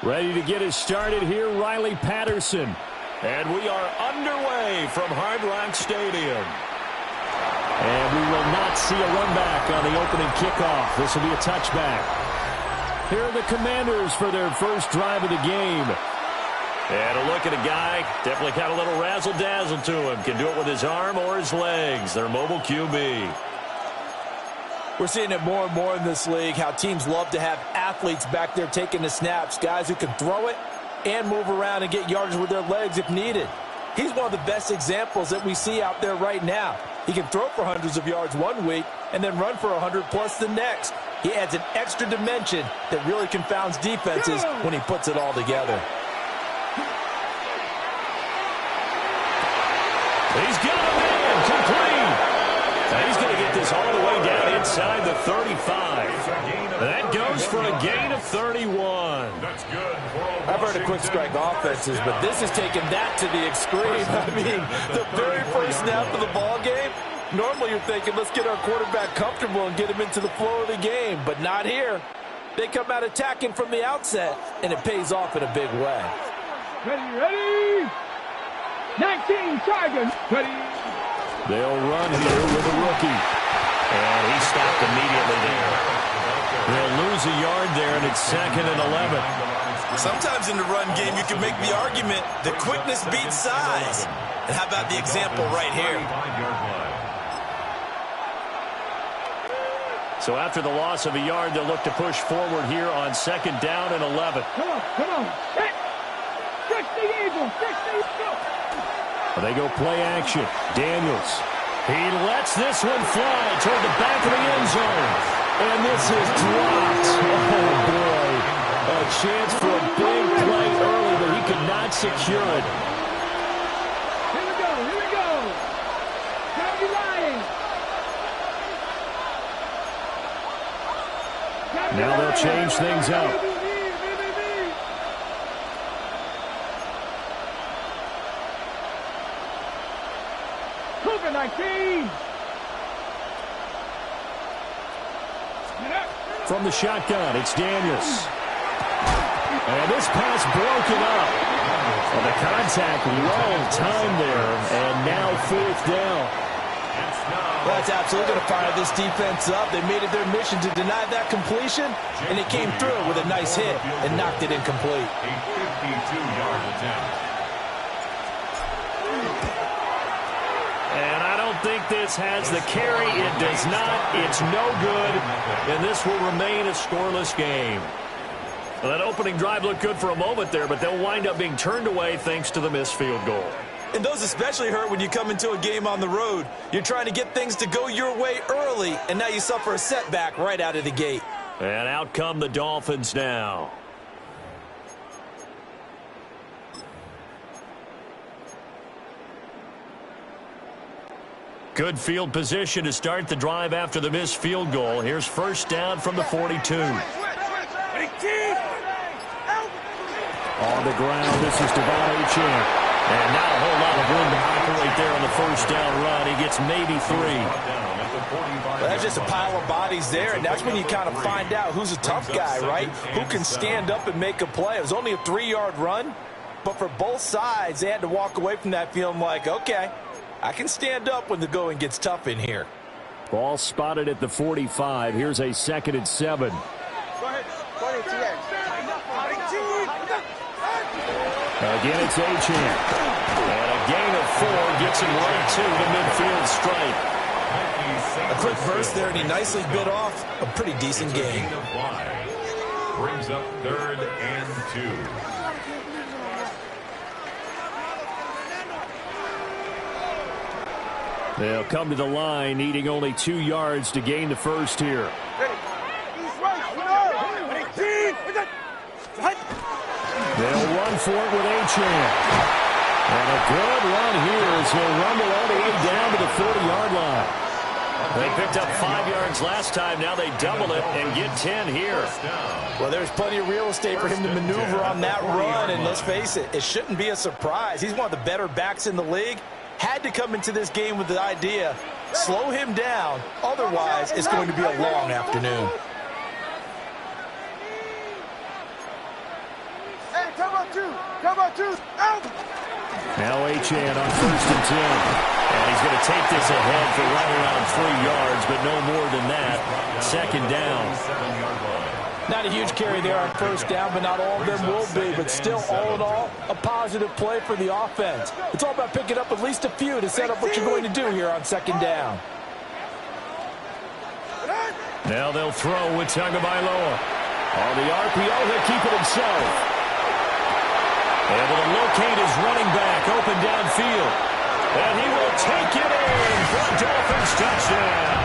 Ready to get us started here, Riley Patterson. And we are underway from Hard Rock Stadium. And we will not see a run back on the opening kickoff. This will be a touchback. Here are the Commanders for their first drive of the game. And a look at a guy, definitely got a little razzle-dazzle to him. Can do it with his arm or his legs. Their mobile QB. We're seeing it more and more in this league, how teams love to have athletes back there taking the snaps, guys who can throw it and move around and get yardage with their legs if needed. He's one of the best examples that we see out there right now. He can throw for hundreds of yards one week and then run for 100+ the next. He adds an extra dimension that really confounds defenses when he puts it all together. He's got a man complete. He's going to get this all the way down inside the 35. That goes for a gain of 31. That's good. I've heard of quick strike offenses, but this is taking that to the extreme. I mean, the very first snap of the ball game, normally you're thinking, let's get our quarterback comfortable and get him into the flow of the game, but not here. They come out attacking from the outset, and it pays off in a big way. Ready? 19 Tigers. Ready. They'll run here with a rookie. And he stopped immediately there. They'll lose a yard there, and it's 2nd and 11. Sometimes in the run game, you can make the argument that quickness beats size. And how about the example right here? So after the loss of a yard, they'll look to push forward here on 2nd down and 11. Come on. Stretch the eagle. They go play action. Daniels. He lets this one fly toward the back of the end zone. And this is dropped. Oh, boy. A chance for a big play early, but he could not secure it. Here we go. County Lions. Now they'll change things up. Cougar 19. From the shotgun, it's Daniels. And this pass broken up. Well, the contact well timed there, and now 4th down. Well, that's absolutely going to fire this defense up. They made it their mission to deny that completion, and it came through with a nice hit and knocked it incomplete. A 52-yard attempt. And I don't think this has the carry. It does not. It's no good. And this will remain a scoreless game. Well, that opening drive looked good for a moment there, but they'll wind up being turned away thanks to the missed field goal. And those especially hurt when you come into a game on the road. You're trying to get things to go your way early, and now you suffer a setback right out of the gate. And out come the Dolphins now. Good field position to start the drive after the missed field goal. Here's 1st down from the 42. On the ground, this is Devon Achane. And not a whole lot of room to operate there on the 1st down run. He gets maybe 3. Well, that's just a pile of bodies there, and that's when you kind of find out who's a tough guy, right? Who can stand up and make a play. It was only a 3-yard run, but for both sides, they had to walk away from that feeling like, okay, I can stand up when the going gets tough in here. Ball spotted at the 45. Here's a 2nd and 7. Go ahead, TX. Again, it's Achane. And a gain of 4 gets him right to the midfield stripe. A quick burst there, and he nicely bit off a pretty decent game. Brings up 3rd and 2. They'll come to the line, needing only 2 yards to gain the first here. They'll run for it with Achane. And a good run here as he'll rumble all the way down to the 40-yard line. They picked up 5 yards last time. Now they double it and get 10 here. Well, there's plenty of real estate for him to maneuver on that run, and let's face it, it shouldn't be a surprise. He's one of the better backs in the league. Had to come into this game with the idea, slow him down, otherwise it's going to be a long afternoon. Now Achane on 1st and 10. And he's going to take this ahead for right around 3 yards, but no more than that. 2nd down. Not a huge carry there on 1st down, but not all of them will be. But still, all in all, a positive play for the offense. It's all about picking up at least a few to set up what you're going to do here on 2nd down. Now they'll throw with Tagovailoa. On the RPO, he'll keep it himself. Able to locate his running back open downfield. And he will take it in for a Dolphins touchdown.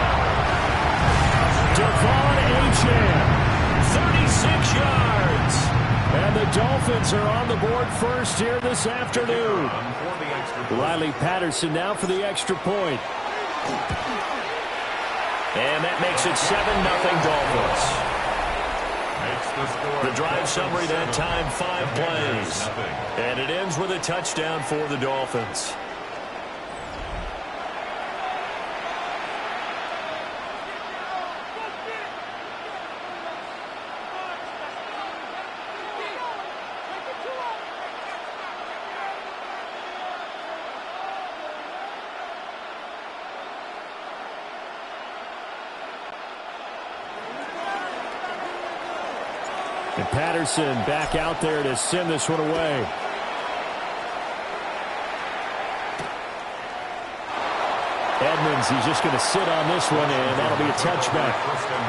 Devon Achane, 36 yards. And the Dolphins are on the board first here this afternoon. Riley Patterson now for the extra point. And that makes it 7-0 Dolphins. The drive summary that time, 5 plays. And it ends with a touchdown for the Dolphins. And Patterson back out there to send this one away. Edmonds, he's just going to sit on this one, and that'll be a touchback.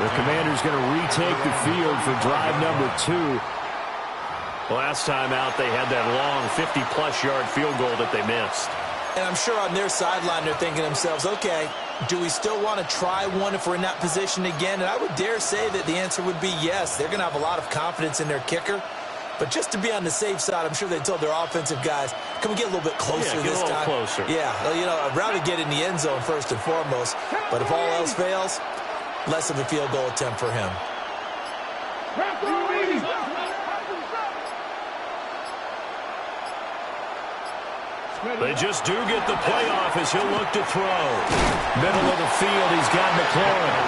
The Commanders going to retake the field for drive number 2. Last time out, they had that long 50-plus yard field goal that they missed. And I'm sure on their sideline they're thinking to themselves, okay, do we still want to try one if we're in that position again? And I would dare say that the answer would be yes. They're going to have a lot of confidence in their kicker. But just to be on the safe side, I'm sure they told their offensive guys, can we get a little bit closer this time? Get a little closer. Yeah, well, you know, I'd rather get in the end zone first and foremost. But if all else fails, less of a field goal attempt for him. They just do get the playoff as he'll look to throw. Middle of the field, he's got McLaurin.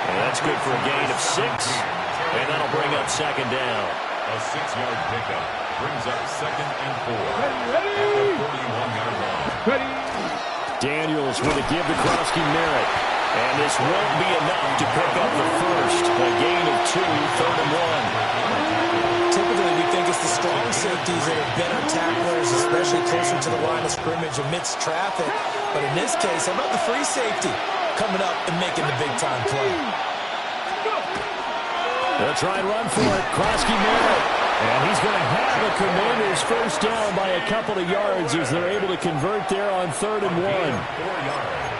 And that's good for a gain of 6. And that'll bring up 2nd down. A 6-yard pickup brings up 2nd and 4 at the 41-yard line. Daniels with a give to Krosky-Merritt. And this won't be enough to pick up the first. A gain of 2, 3rd and 1. Typically, we think it's the strong safeties that are better tacklers, especially closer to the line of scrimmage amidst traffic. But in this case, how about the free safety coming up and making the big-time play? They'll try and run for it. Krosky-Merritt. And he's going to have a Commanders first down by a couple of yards as they're able to convert there on 3rd and 1.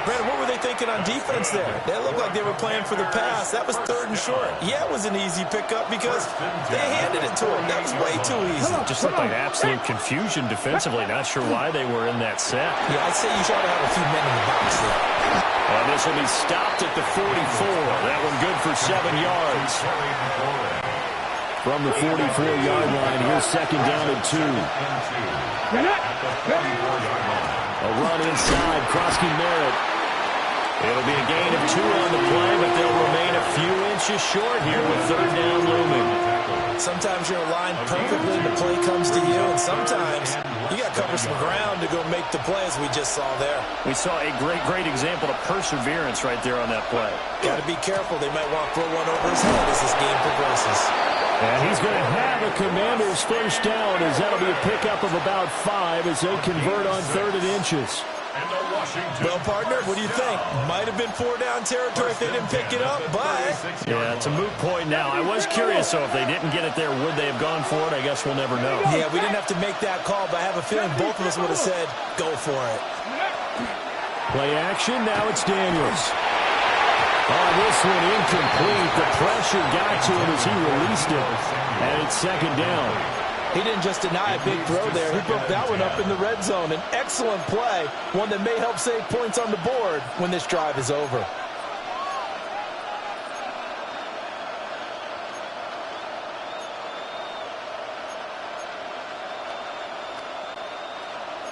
Brandon, what were they thinking on defense there? They looked like they were playing for the pass. That was 3rd and short. Yeah, it was an easy pickup because they handed it to him. That was way too easy. Just looked like absolute confusion defensively. Not sure why they were in that set. Yeah, I'd say you try to have a few men in the box there. And this will be stopped at the 44. That one good for 7 yards. From the 44-yard line, here's 2nd down and 2. A run inside, Krosky-Merritt. It'll be a gain of 2 on the play, but they'll remain a few inches short here with 3rd down looming. Sometimes you're aligned perfectly and the play comes to you, and sometimes you got to cover some ground to go make the play, as we just saw there. We saw a great example of perseverance right there on that play. Got to be careful. They might want to throw one over his head as this game progresses. And he's going to have a Commanders first down as that'll be a pickup of about 5 as they convert on 3rd and inches. Well, partner, what do you think? Might have been 4-down territory if they didn't pick it up, but... Yeah, it's a moot point now. I was curious, so if they didn't get it there, would they have gone for it? I guess we'll never know. Yeah, we didn't have to make that call, but I have a feeling both of us would have said, go for it. Play action, now it's Daniels. Oh, this one incomplete. The pressure got to him as he released it. And it's 2nd down. He didn't just deny a big throw there. He broke that one up in the red zone. An excellent play, one that may help save points on the board when this drive is over.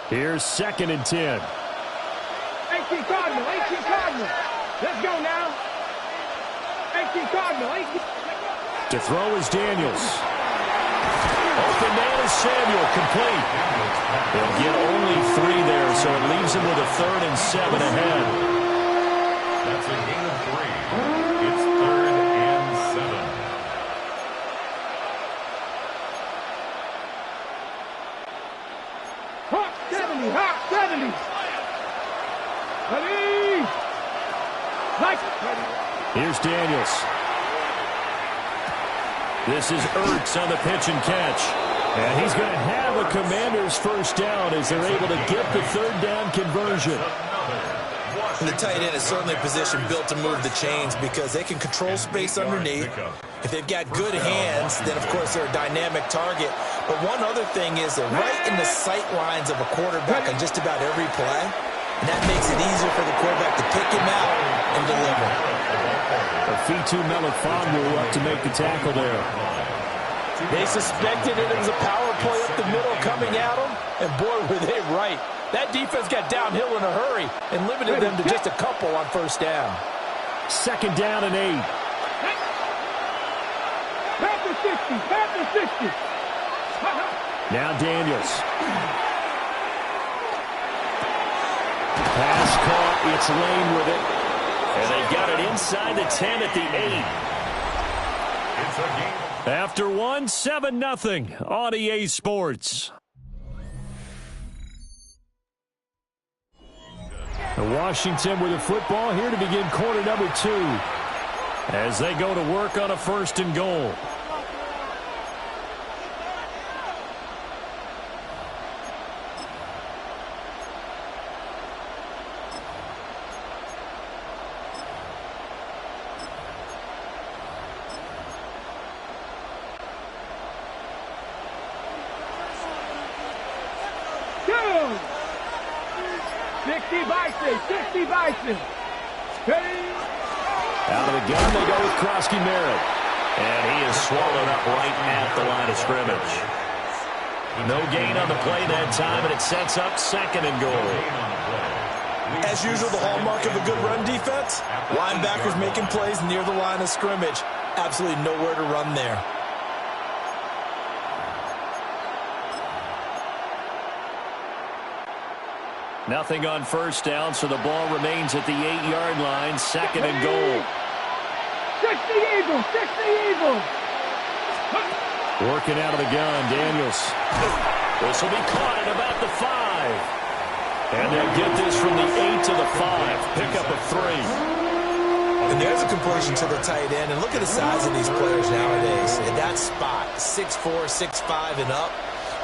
Here's 2nd and 10. 18 Cardinal. Let's go now. 18 Cardinal. To throw is Daniels. Open man is Samuel, complete. They'll get only 3 there, so it leaves them with a 3rd and 7 ahead. That's a gain of 3. It's 3rd and 7. Hot 70, hot 70. Ready. Like ready. Here's Daniels. This is Ertz on the pitch and catch. And he's going to have a Commander's first down as they're able to get the 3rd down conversion. And the tight end is certainly a position built to move the chains because they can control space underneath. If they've got good hands, then, of course, they're a dynamic target. But one other thing is they're right in the sight lines of a quarterback on just about every play. And that makes it easier for the quarterback to pick him out and deliver. Fitu Melifonwu up to make the tackle there. They suspected it was a power play up the middle coming at them, and boy, were they right. That defense got downhill in a hurry and limited them to just a couple on first down. 2nd down and 8. Pass the 60, pass the 60. Now Daniels. Pass caught. It's Lane with it. And they've got it inside the 10 at the 8. It's a game. After 1, 7-0 on EA Sports. Washington with the football here to begin quarter number 2 as they go to work on a 1st and goal. Out of the gun, they go with Krosky Merritt. And he is swallowed up right at the line of scrimmage. No gain on the play that time, and it sets up 2nd and goal. As usual, the hallmark of a good run defense, linebackers making plays near the line of scrimmage. Absolutely nowhere to run there. Nothing on first down, so the ball remains at the 8-yard line. 2nd and goal. 60 Eagles, 60 Eagles. Working out of the gun, Daniels. This will be caught at about the 5. And they'll get this from the 8 to the 5. Pick up a 3. And there's a completion to the tight end. And look at the size of these players nowadays. In that spot, 6'4", 6'5", and up.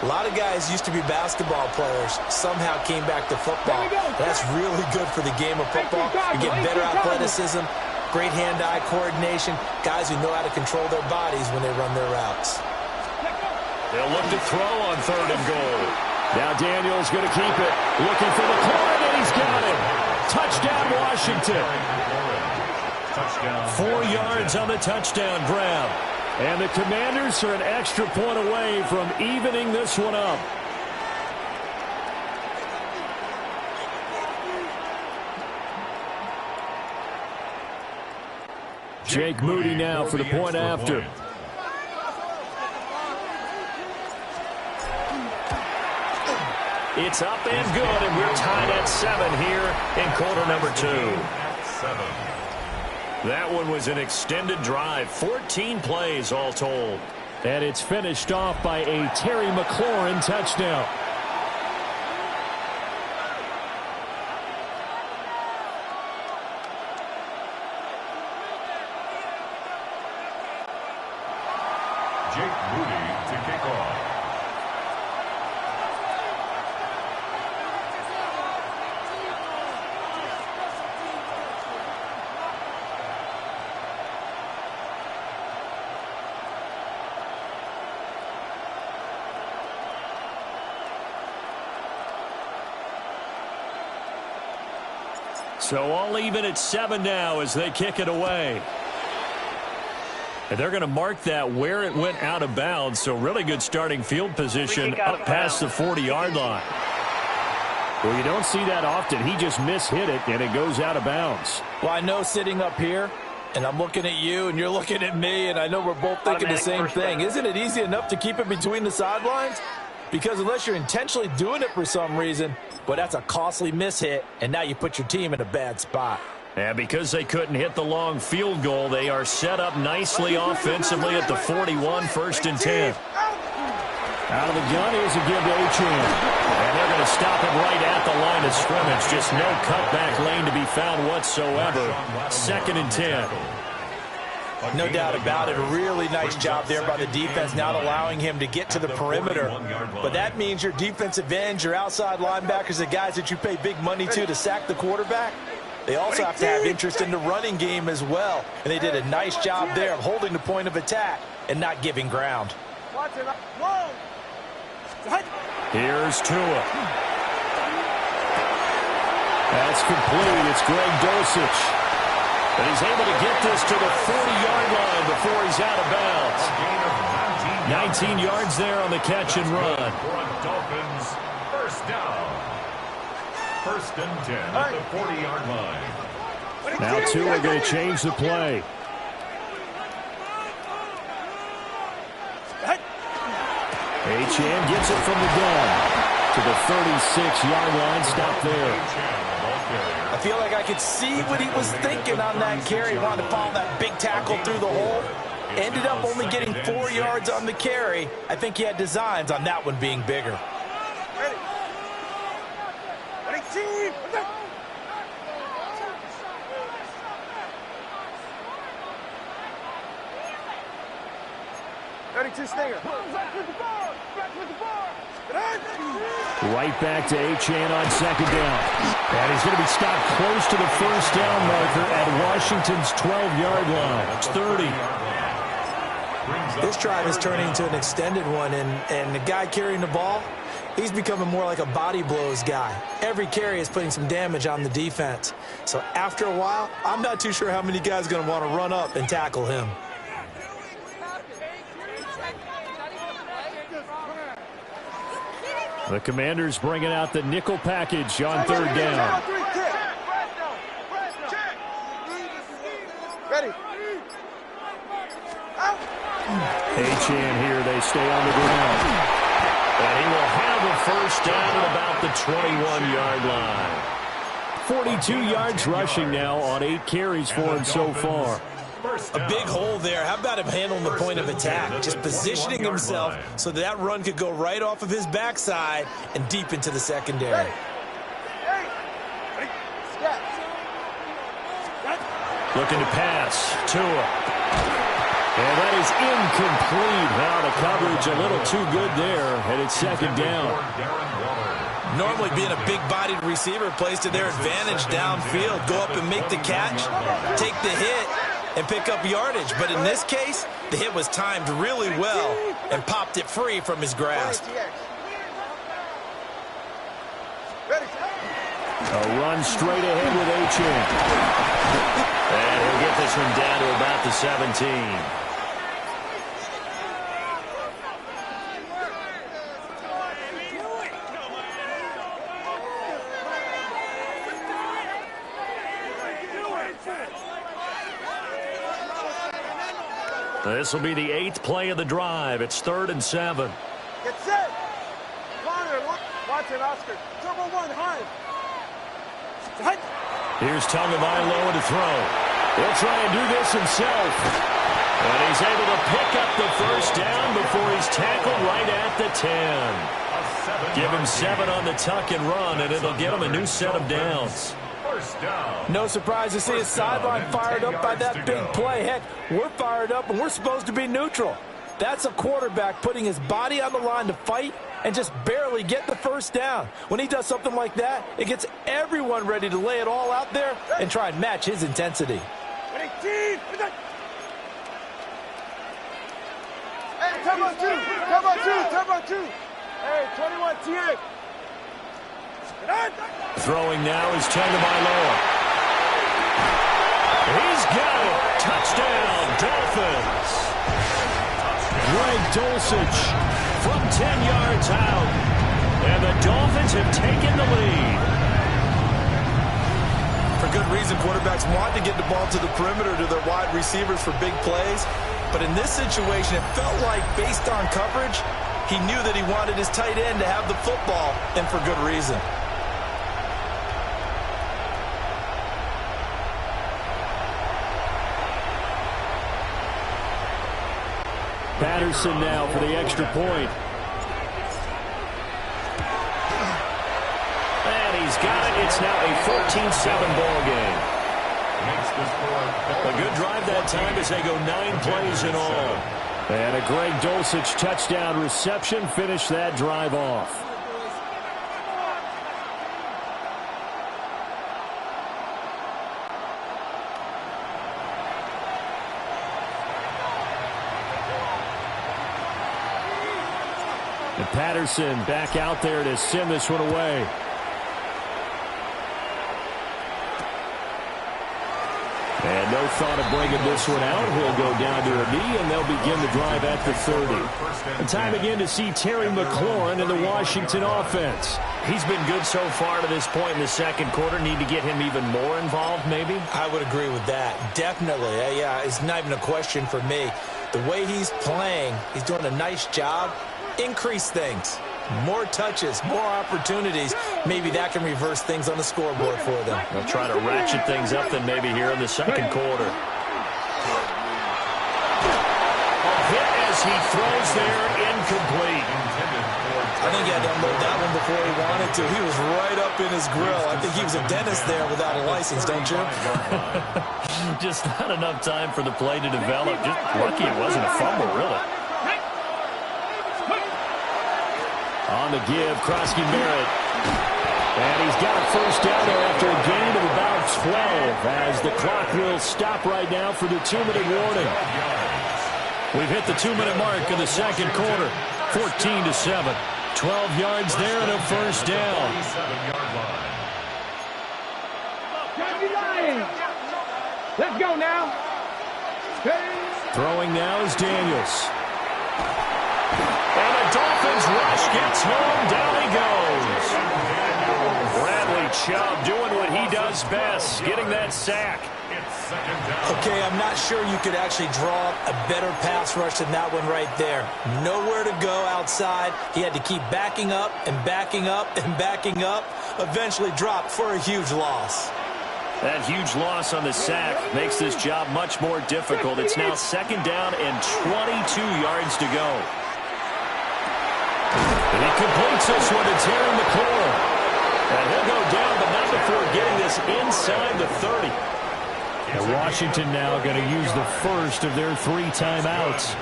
A lot of guys used to be basketball players, somehow came back to football. That's really good for the game of football. You get better athleticism, great hand-eye coordination, guys who know how to control their bodies when they run their routes. They'll look to throw on 3rd and goal. Now Daniels going to keep it. Looking for the corner, and he's got it. Touchdown, Washington. 4 yards on the touchdown grab. And the Commanders are an extra point away from evening this one up. Jake Moody now for the point after. It's up and good, and we're tied at 7 here in quarter number 2. That one was an extended drive, 14 plays all told. And it's finished off by a Terry McLaurin touchdown. Jake Moody to kick off. So all even at 7 now as they kick it away. And they're going to mark that where it went out of bounds. So really good starting field position up past the 40-yard line. Well, you don't see that often. He just mishit it, and it goes out of bounds. Well, I know sitting up here, And I'm looking at you, and you're looking at me, and I know we're both thinking the same thing. Isn't it easy enough to keep it between the sidelines? Because unless you're intentionally doing it for some reason, but that's a costly mishit, and now you put your team in a bad spot. And because they couldn't hit the long field goal, they are set up nicely offensively at the 41, 1st and 10. Out of the gun, here's a give to Achane. And they're going to stop it right at the line of scrimmage. Just no cutback lane to be found whatsoever. 2nd and 10. No doubt about it. A really nice job there by the defense, not allowing him to get to the perimeter. But that means your defensive ends, your outside linebackers, the guys that you pay big money to sack the quarterback, they also have to have interest in the running game as well. And they did a nice job there of holding the point of attack and not giving ground. Here's Tua. That's complete. It's Greg Dulcich. But he's able to get this to the 40-yard line before he's out of bounds. 19 yards there on the catch and run. Dolphins, 1st down. 1st and 10 at the 40-yard line. Now Tua going to change the play. Achane gets it from the gun to the 36-yard line. Stop there. I feel like I could see what he was thinking on that carry. He wanted to follow that big tackle through the hole. Ended up only getting 4 yards on the carry. I think he had designs on that one being bigger. Ready, team! 32 Stinger. Right back to Achane on 2nd down. And he's going to be stopped close to the 1st down marker at Washington's 12-yard line. It's 30. This drive is turning into an extended one, and the guy carrying the ball, he's becoming more like a body blows guy. Every carry is putting some damage on the defense. So after a while, I'm not too sure how many guys are going to want to run up and tackle him. The Commanders bringing out the nickel package on 3rd down. Ready. Achane here. They stay on the ground. And he will have a 1st down at about the 21-yard line. 42 yards rushing now on 8 carries for him so far. A big hole there. How about him handling the point of attack? Just positioning himself so that run could go right off of his backside and deep into the secondary. Looking to pass. Tua. And that is incomplete. Now the coverage a little too good there, and it's 2nd down. Normally being a big-bodied receiver plays to their advantage downfield. Go up and make the catch, take the hit, and pick up yardage. But in this case, the hit was timed really well and popped it free from his grasp. A run straight ahead with Achane. And he'll get this one down to about the 17. This will be the 8th play of the drive. It's 3rd and 7. Get set. Connor, Watson, Oscar. Turbo 1, high. Here's Tagovailoa to throw. He'll try and do this himself. And he's able to pick up the 1st down before he's tackled right at the 10. Give him 7 on the tuck and run, and it'll get him a new set of downs. No surprise to see his sideline fired up by that big play. Heck, we're fired up, and we're supposed to be neutral. That's a quarterback putting his body on the line to fight and just barely get the 1st down. When he does something like that, it gets everyone ready to lay it all out there and try and match his intensity. Hey, turbo 2. Hey, 21, TA. Throwing now is Tagovailoa. He's got it. Touchdown, Dolphins. Greg Dulcich from 10 yards out. And the Dolphins have taken the lead. For good reason. Quarterbacks want to get the ball to the perimeter to their wide receivers for big plays. But in this situation, it felt like, based on coverage, he knew that he wanted his tight end to have the football, and for good reason. Patterson now for the extra point. And he's got it. It's now a 14-7 ball game. A good drive that time as they go 9 plays in all. And a Greg Dulcich touchdown reception finished that drive off. And Patterson back out there to send this one away. And no thought of bringing this one out. He'll go down to a knee, and they'll begin the drive at the 30. And time again to see Terry McLaurin in the Washington offense. He's been good so far to this point in the second quarter. Need to get him even more involved, maybe? I would agree with that. Definitely. Yeah, it's not even a question for me. The way he's playing, he's doing a nice job. Increase things. More touches, more opportunities. Maybe that can reverse things on the scoreboard for them. They'll try to ratchet things up then maybe here in the second quarter. A hit as he throws there, incomplete. I think he had to unload that one before he wanted to. He was right up in his grill. I think he was a dentist there without a license, don't you? Just not enough time for the play to develop. Just lucky it wasn't a fumble, really. On the give, Krosky Merritt. And he's got a first down there after a gain of about 12 as the clock will stop right now for the 2-minute warning. We've hit the 2-minute mark in the second quarter. 14-7. 12 yards there and a first down. Let's go now. Throwing now is Daniels. And the Dolphins rush gets home. Down he goes. Bradley Chubb doing what he does best, getting that sack. Okay, I'm not sure you could actually draw a better pass rush than that one right there. Nowhere to go outside. He had to keep backing up and backing up and backing up. Eventually dropped for a huge loss. That huge loss on the sack makes this job much more difficult. It's now second down and 22 yards to go. And he completes this one to Terry McLaurin. And he'll go down, but not before getting this inside the 30. And Washington now going to use the first of their 3 timeouts,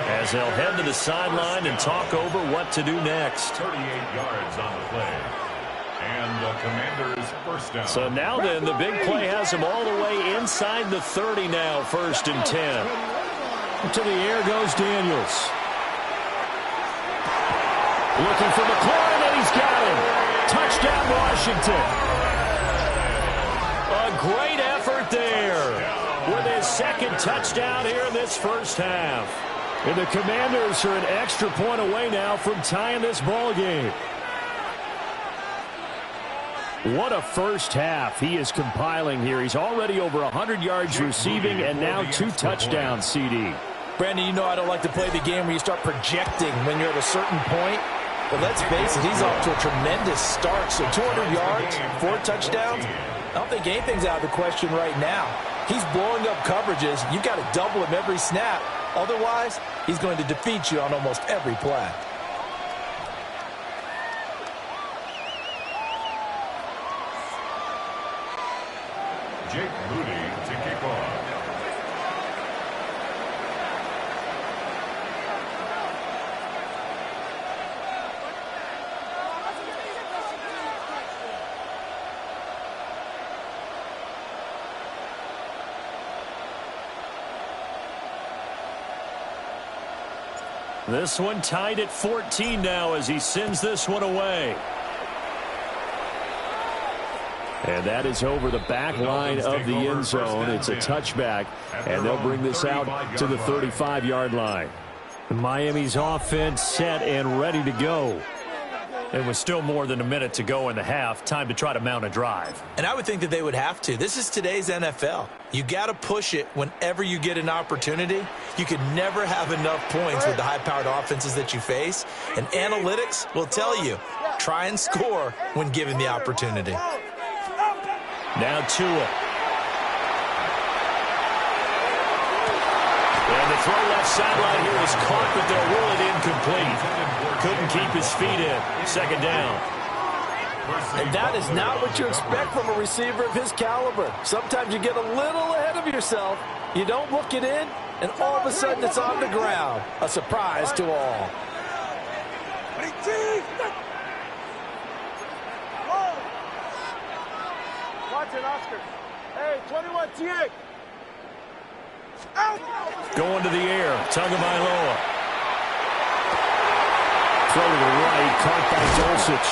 as they'll head to the sideline and talk over what to do next. 38 yards on the play. And the Commanders' first down. So now then, the big play has them all the way inside the 30 now, 1st and 10. To the air goes Daniels. Looking for McLaurin, and he's got him. Touchdown, Washington. A great effort there with his second touchdown here in this first half. And the Commanders are an extra point away now from tying this ball game. What a first half he is compiling here. He's already over 100 yards receiving and now 2 touchdowns, CD. Brandon, you know I don't like to play the game where you start projecting when you're at a certain point. But let's face it, he's off to a tremendous start. So 200 yards, 4 touchdowns. I don't think anything's out of the question right now. He's blowing up coverages. You've got to double him every snap. Otherwise, he's going to defeat you on almost every play. Jake Moody to kick off. This one tied at 14 now as he sends this one away. And that is over the back line of the end zone. It's a touchback, and they'll bring this out to the 35-yard line. Miami's offense set and ready to go. And with still more than a minute to go in the half, time to try to mount a drive. And I would think that they would have to. This is today's NFL. You got to push it whenever you get an opportunity. You can never have enough points with the high-powered offenses that you face. And analytics will tell you, try and score when given the opportunity. Now Tua. And the throw left sideline here was caught, but they'll rule it incomplete. Couldn't keep his feet in. Second down. And that is not what you expect from a receiver of his caliber. Sometimes you get a little ahead of yourself. You don't look it in, and all of a sudden it's on the ground. A surprise to all. Watch it, Oscar. Hey, 21 TA. Going to the air. Tagovailoa. Throw to the right. Caught by Dulcich.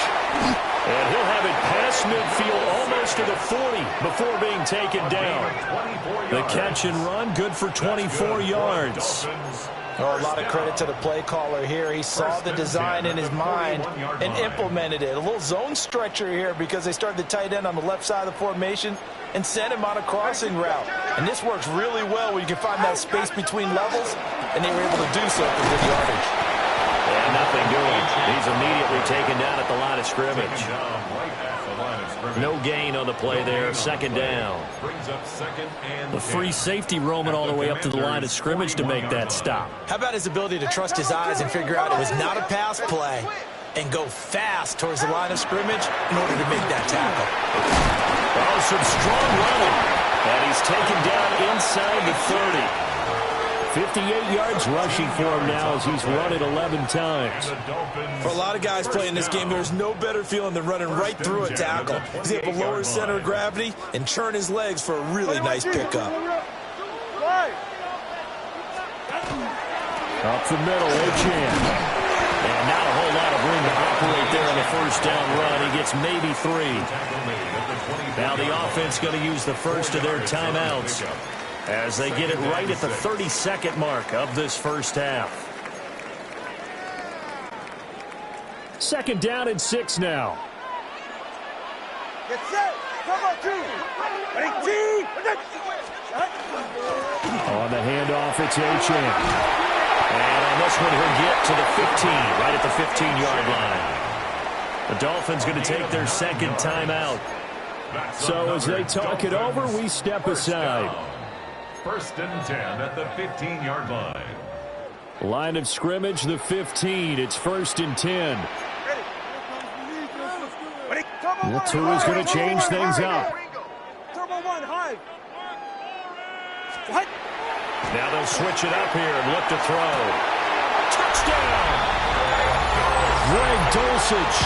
And he'll have it past midfield almost to the 40 before being taken down. The catch and run, good for 24 yards. Oh, a lot of credit to the play caller here. He saw the design in his mind and implemented it. A little zone stretcher here because they started the tight end on the left side of the formation and sent him on a crossing route. And this works really well when you can find that space between levels, and they were able to do so for good yardage. And nothing doing. He's immediately taken down at the line of scrimmage. No gain on the play there. Second down. The free safety roaming all the way up to the line of scrimmage to make that stop. How about his ability to trust his eyes and figure out it was not a pass play and go fast towards the line of scrimmage in order to make that tackle? Oh, some strong running. And he's taken down inside the 30. 58 yards rushing for him now as he's run it 11 times. For a lot of guys playing this game, there's no better feeling than running right through a tackle. He's able to lower his center of gravity and churn his legs for a really nice pickup. Up the middle, Achan. And not a whole lot of room to operate there on the first down run. He gets maybe 3. Now the offense going to use the first of their timeouts as they get it right at the 30-second mark of this first half. Second down and 6 now. Get set. Come on, team. On the handoff, it's Achan. And on this one, he'll get to the 15, right at the 15-yard line. The Dolphins going to take their second timeout. So as they talk it over, we step aside. First and 10 at the 15-yard line. Line of scrimmage, the 15. It's first and 10. Tua's going to change things up. Now they'll switch it up here and look to throw. Touchdown! Greg Dulcich.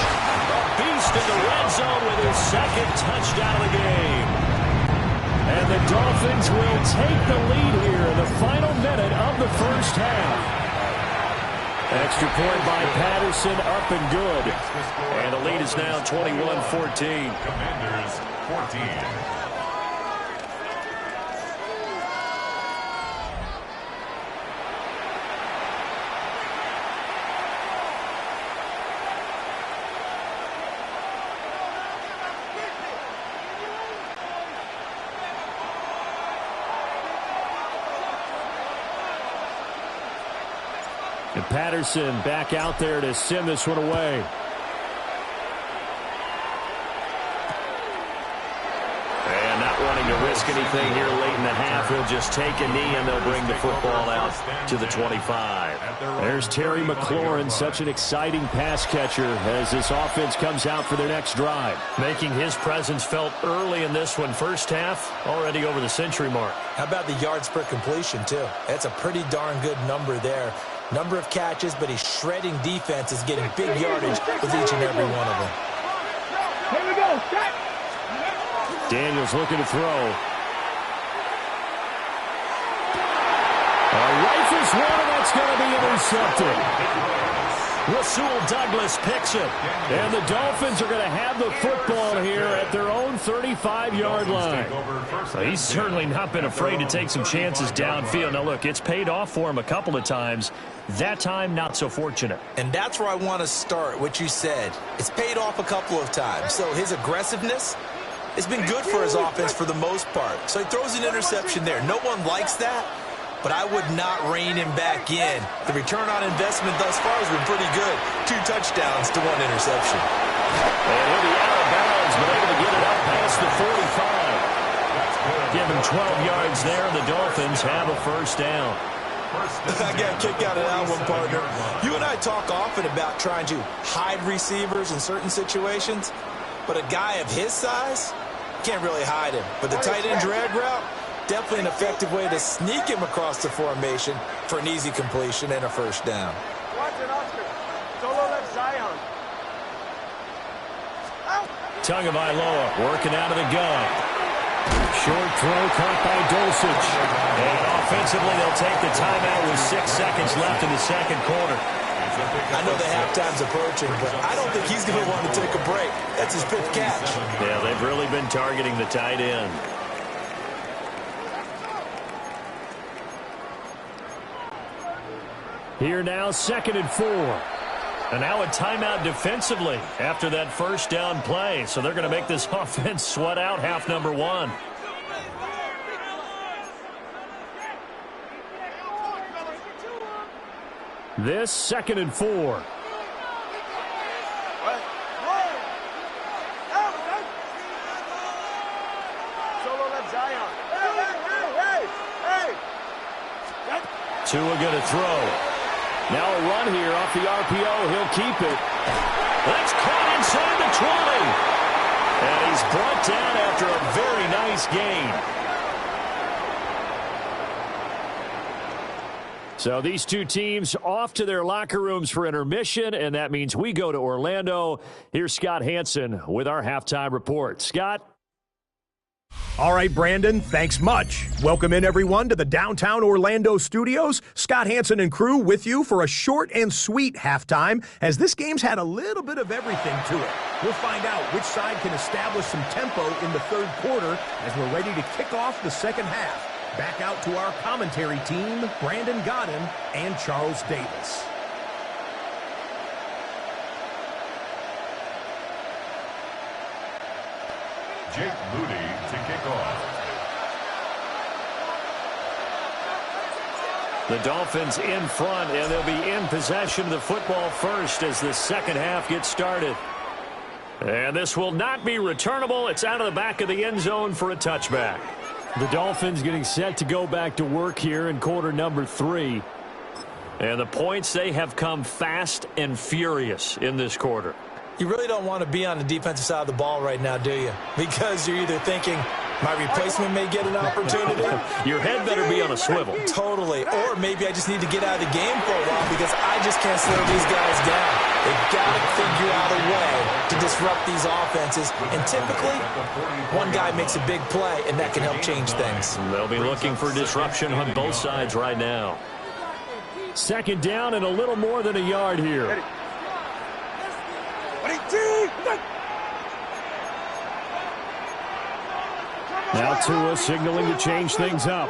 A beast in the red zone with his second touchdown of the game. And the Dolphins will take the lead here in the final minute of the first half. Extra point by Patterson, up and good. And the lead is now 21-14. Commanders 14. And Patterson back out there to send this one away. And not wanting to risk anything here late in the half, he'll just take a knee and they'll bring the football out to the 25. There's Terry McLaurin, such an exciting pass catcher as this offense comes out for their next drive. Making his presence felt early in this one. First half, already over the century mark. How about the yards per completion, too? That's a pretty darn good number there. Number of catches, but he's shredding defenses, getting big yardage with each and every one of them. Here we go. Daniels looking to throw. Rifles one, and that's going to be intercepted. Rasul Douglas picks it. And the Dolphins are going to have the football here at their own 35-yard line. So he's certainly not been afraid to take some chances downfield. Now, look, it's paid off for him a couple of times. That time, not so fortunate. And that's where I want to start, what you said. It's paid off a couple of times. So his aggressiveness has been good for his offense for the most part. So he throws an interception there. No one likes that, but I would not rein him back in. The return on investment thus far has been pretty good. 2 touchdowns to 1 interception. And he'll be out of bounds, but able to get it up past the 45. Give him 12 yards there, and the Dolphins have a first down. I got a kick out of that one, partner. You and I talk often about trying to hide receivers in certain situations, but a guy of his size can't really hide him. But the tight end drag route, definitely an effective way to sneak him across the formation for an easy completion and a first down. Tagovailoa working out of the gun. Short throw caught by Dulcich. And offensively, they'll take the timeout with 6 seconds left in the second quarter. I know the halftime's approaching, but I don't think he's going to want to take a break. That's his 5th catch. Yeah, they've really been targeting the tight end. Here now, 2nd and 4. And now a timeout defensively after that first down play. So they're going to make this offense sweat out half number 1. This 2nd and 4. Tua going to throw. Now a run here off the RPO. He'll keep it. That's caught inside the 20. And he's brought down after a very nice gain. So these two teams off to their locker rooms for intermission, and that means we go to Orlando. Here's Scott Hansen with our halftime report. Scott? All right, Brandon, thanks much. Welcome in, everyone, to the downtown Orlando studios. Scott Hansen and crew with you for a short and sweet halftime, as this game's had a little bit of everything to it. We'll find out which side can establish some tempo in the third quarter as we're ready to kick off the second half. Back out to our commentary team, Brandon Godden and Charles Davis. Jake Moody to kick off. The Dolphins in front, and they'll be in possession of the football first as the second half gets started. And this will not be returnable. It's out of the back of the end zone for a touchback. The Dolphins getting set to go back to work here in quarter number 3. And the points, they have come fast and furious in this quarter. You really don't want to be on the defensive side of the ball right now, do you? Because you're either thinking, my replacement may get an opportunity. Your head better be on a swivel. Totally. Or maybe I just need to get out of the game for a while because I just can't slow these guys down. They've got to figure out a way to disrupt these offenses. And typically, one guy makes a big play, and that can help change things. They'll be looking for disruption on both sides right now. Second down and a little more than a yard here. Now Tua signaling to change things up.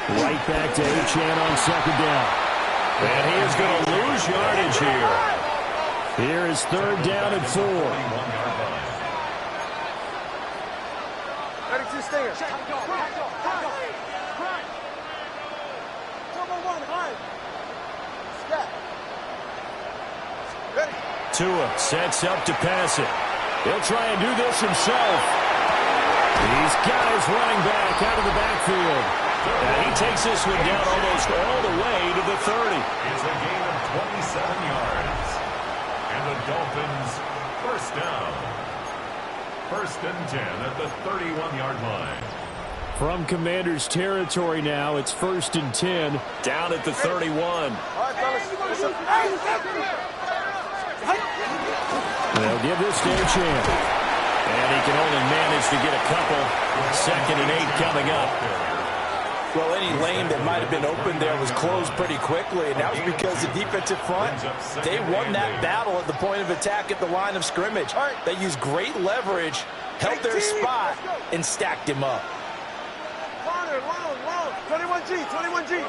Right back to Achane on second down. And he is going to lose yardage here. Here is third down and 4. 32 Stinger. Tua sets up to pass it. He'll try and do this himself. He's got his running back out of the backfield. And he takes this one down almost all the way to the 30. It's a gain of 27 yards. And the Dolphins first down. First and 10 at the 31-yard line. From Commander's territory now, it's first and 10 down at the 31. They'll give this to Achane. And he can only manage to get a couple. Second and 8 coming up. Well, any lane that might have been open there was closed pretty quickly, and that was because the defensive front, they won that battle at the point of attack at the line of scrimmage. They used great leverage, held their spot, and stacked him up. Corner, long. 21G.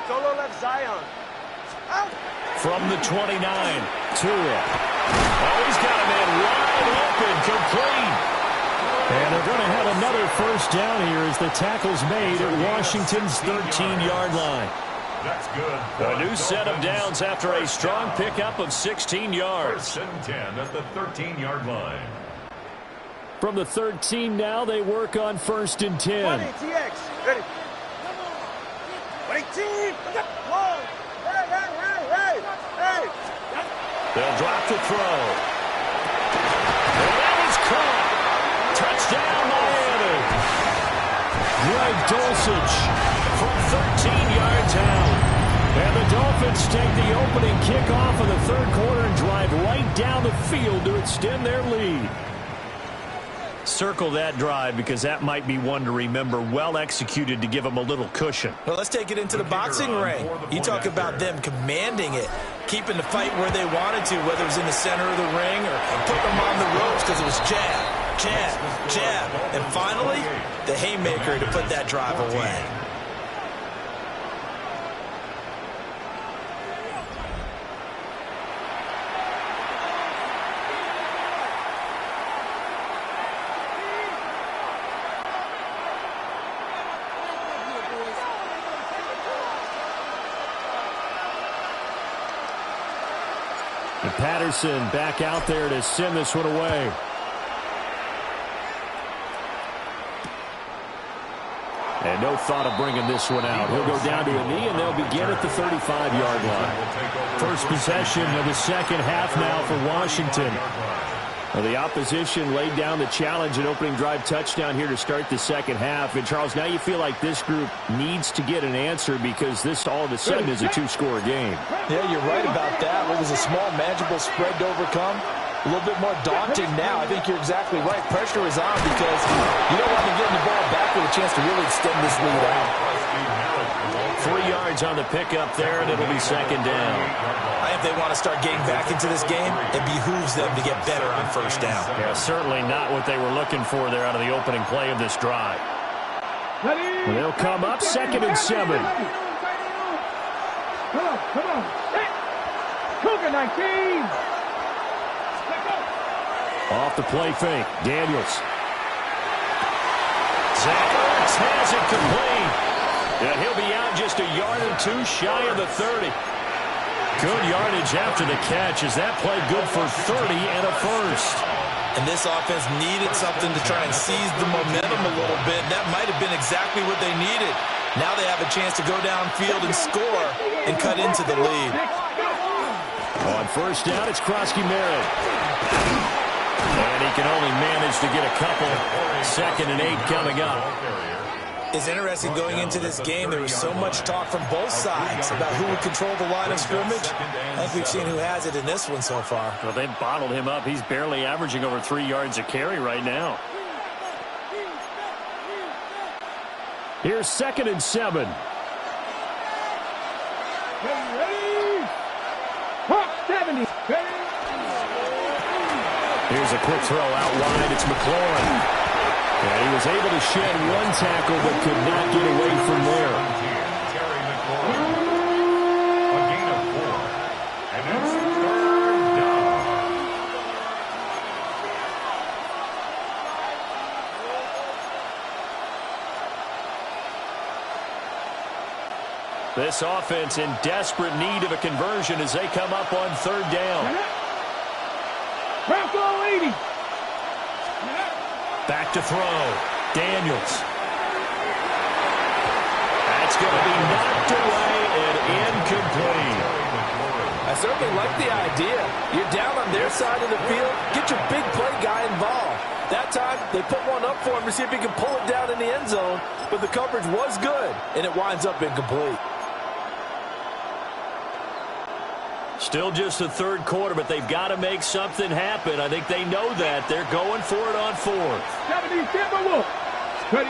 Solo left Zion. Out. From the 29 to it. Oh, he's got a man wide open, complete. And they're going to have another first down here as the tackle's made at Washington's 13-yard line. That's good. A new set of downs after a strong pickup of 16 yards. First and 10 at the 13-yard line. From the 13 now, they work on first and 10. 20, TX. Ready. 18. Long. Hey. They'll drop to throw. And that is caught. Touchdown, Miami. Greg Dulcich from 13 yards out. And the Dolphins take the opening kickoff of the third quarter and drive right down the field to extend their lead. Circle that drive because that might be one to remember. Well executed to give them a little cushion. Well, let's take it into the boxing ring. You talk about them commanding it, keeping the fight where they wanted to, whether it was in the center of the ring or putting them on the ropes because it was jab, and finally, the haymaker to put that drive away. And Patterson back out there to send this one away. And no thought of bringing this one out. He'll go down to a knee, and they'll begin at the 35-yard line. First possession of the second half now for Washington. Well, the opposition laid down the challenge and opening drive touchdown here to start the second half. And, Charles, now you feel like this group needs to get an answer because this all of a sudden is a two-score game. Yeah, you're right about that. What was a small, manageable spread to overcome? A little bit more daunting now. I think you're exactly right. Pressure is on because you don't want to get the ball back with a chance to really extend this lead out. 3 yards on the pickup there, and it'll be second down. If they want to start getting back into this game, it behooves them to get better on first down. Yeah, certainly not what they were looking for there out of the opening play of this drive. And they'll come up second and 7. Come on. Hey. Cougar 19. Off the play fake, Daniels. Zach Ertz has it complete. And he'll be out just a yard or two shy of the 30. Good yardage after the catch. Is that play good for 30 and a first? And this offense needed something to try and seize the momentum a little bit. That might have been exactly what they needed. Now they have a chance to go downfield and score and cut into the lead. On first down, it's Krosky-Merritt. And he can only manage to get a couple. Second and 8 coming up. It's interesting going into this game. There was so much talk from both sides about who would control the line of scrimmage. I think we've seen who has it in this one so far. Well, they've bottled him up. He's barely averaging over 3 yards a carry right now. Here's second and 7. Ready? Hawk 70. Here's a quick throw out wide. It's McLaurin. And he was able to shed one tackle but could not get away from there. A gain of 4. And it's third down. This offense in desperate need of a conversion as they come up on third down. Bronco 80. Back to throw. Daniels. That's going to be knocked away and incomplete. I certainly like the idea. You're down on their side of the field. Get your big play guy involved. That time, they put one up for him to see if he can pull it down in the end zone. But the coverage was good, and it winds up incomplete. Still just the third quarter, but they've got to make something happen. I think they know that. They're going for it on fourth. 70, Timberwolf. Ready?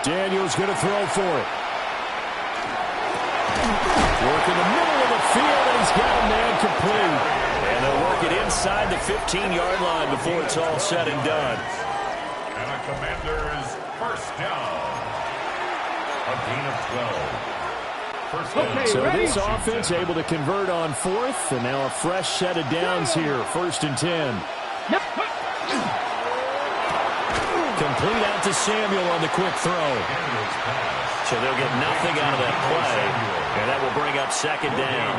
Daniels going to throw for it. Work in the middle of the field, and he's got a man complete. And they'll work it inside the 15-yard line before it's all said and done. And a Commanders first down. A gain of 12. First down. So this offense able to convert on fourth, and now a fresh set of downs here, 1st and 10. Complete out to Samuel on the quick throw. So they'll get nothing out of that play, and that will bring up 2nd down.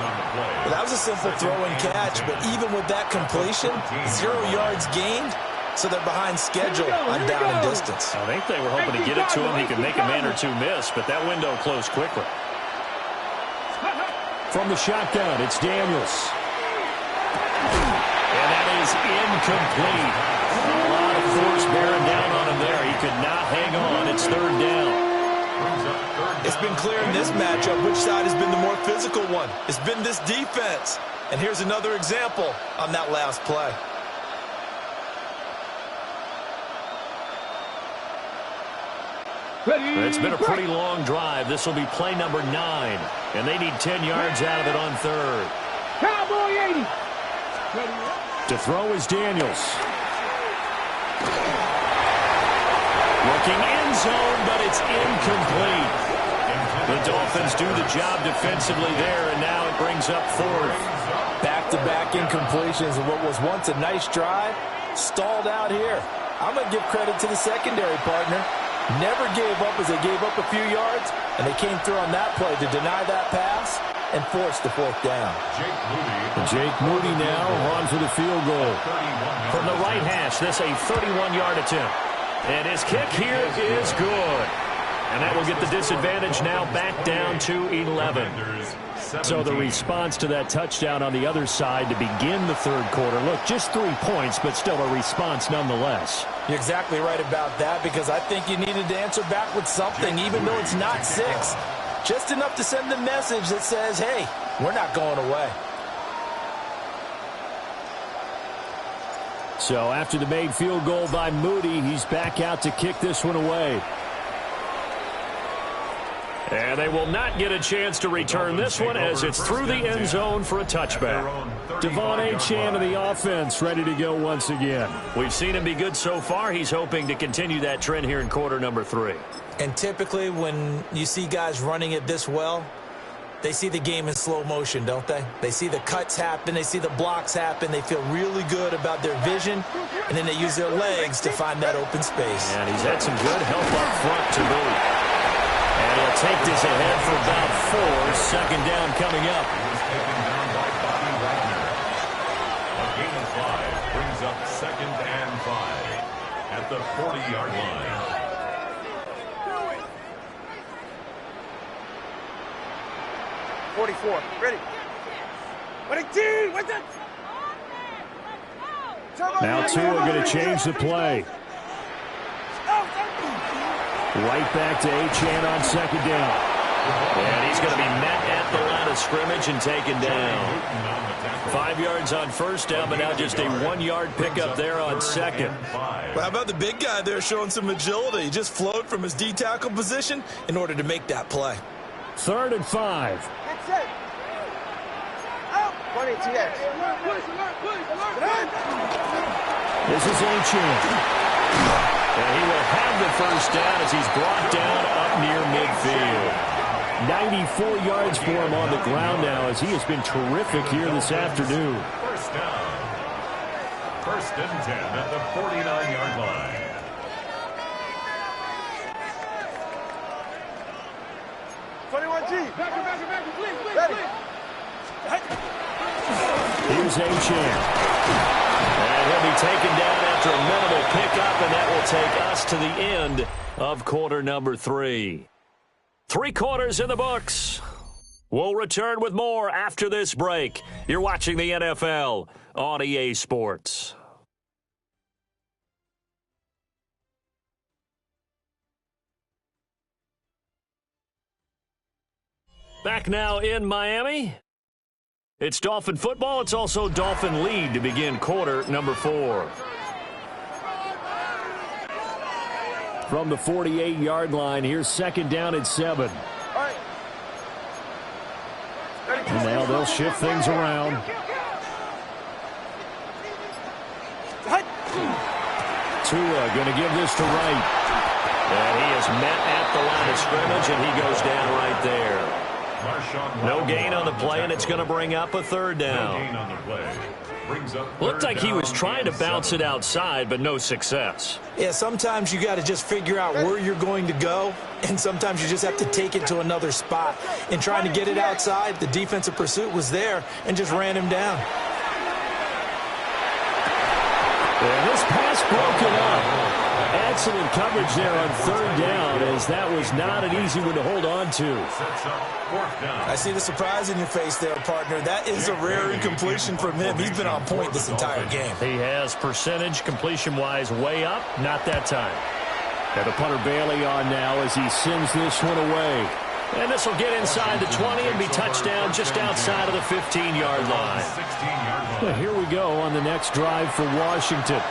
Well, that was a simple throw and catch, but even with that completion, 0 yards gained, so they're behind schedule on down and distance. I think they were hoping to get it to him. He could make a man or two miss, but that window closed quickly. From the shotgun, it's Daniels. And that is incomplete. A lot of force bearing down on him there. He could not hang on. It's 3rd down. It's been clear in this matchup which side has been the more physical one. It's been this defense. And here's another example on that last play. It's been a pretty long drive. This will be play number 9. And they need 10 yards out of it on 3rd. Cowboy 80. To throw is Daniels. Looking end zone, but it's incomplete. The Dolphins do the job defensively there, and now it brings up 4th. Back-to-back incompletions of what was once a nice drive, stalled out here. I'm going to give credit to the secondary partner. Never gave up as they gave up a few yards, and they came through on that play to deny that pass and force the 4th down. Jake Moody now on for the field goal. From the right hash, this a 31-yard attempt. And his kick here is good. And that will get the disadvantage now back down to 11. So the response to that touchdown on the other side to begin the 3rd quarter. Look, just 3 points, but still a response nonetheless. You're exactly right about that, because I think you needed to answer back with something, even though it's not 6. Just enough to send the message that says, hey, we're not going away. So after the made field goal by Moody, he's back out to kick this one away. And they will not get a chance to return this one as it's through the end zone for a touchback. Devon Achane of the offense ready to go once again. We've seen him be good so far. He's hoping to continue that trend here in quarter number 3. And typically when you see guys running it this well, they see the game in slow motion, don't they? They see the cuts happen. They see the blocks happen. They feel really good about their vision, and then they use their legs to find that open space. And he's had some good help up front to boot. And he'll take this ahead for about 4. 2nd down coming up. He was taken down by Bobby Wagner. A gain of 5 brings up 2nd and 5 at the 40-yard line. Ready. Now Tua going to change the play. Right back to Achane on 2nd down. And he's going to be met at the line of scrimmage and taken down. 5 yards on 1st down, but now just a 1-yard pickup there on 2nd. Well, how about the big guy there showing some agility? He just flowed from his D-tackle position in order to make that play. 3rd and 5. That's it. Out. 20 TX. This is Achane. And he will have the 1st down as he's brought down up near midfield. 94 yards for him on the ground now as he has been terrific here this afternoon. 1st down. 1st and 10 at the 49-yard line. Here's Achane. And he'll be taken down after a minimal pickup, and that will take us to the end of quarter number 3. 3 quarters in the books. We'll return with more after this break. You're watching the NFL on EA Sports. Back now in Miami. It's Dolphin football. It's also Dolphin lead to begin quarter number 4. from the 48-yard line. Here's second down at 7. And now they'll shift things around. Tua going to give this to Wright. And he is met at the line of scrimmage, and he goes down right there. No gain on the play, and it's going to bring up a third down. No gain on the play. Brings up Looked like he was third trying to down bounce and it 7. outside, but no success. Yeah, sometimes you got to just figure out where you're going to go, and sometimes you just have to take it to another spot. In trying to get it outside, the defensive pursuit was there and just ran him down. And this pass broken up. Excellent coverage there on third down, as that was not an easy one to hold on to. Sets up fourth down. I see the surprise in your face there, partner. That is a rare incompletion from him. He's been on point this entire game. He has percentage completion-wise way up, not that time. Got the punter Bailey on now as he sends this one away. And this will get inside the 20 and be touchdown just outside of the 15-yard line. 16-yard line. Well, here we go on the next drive for Washington.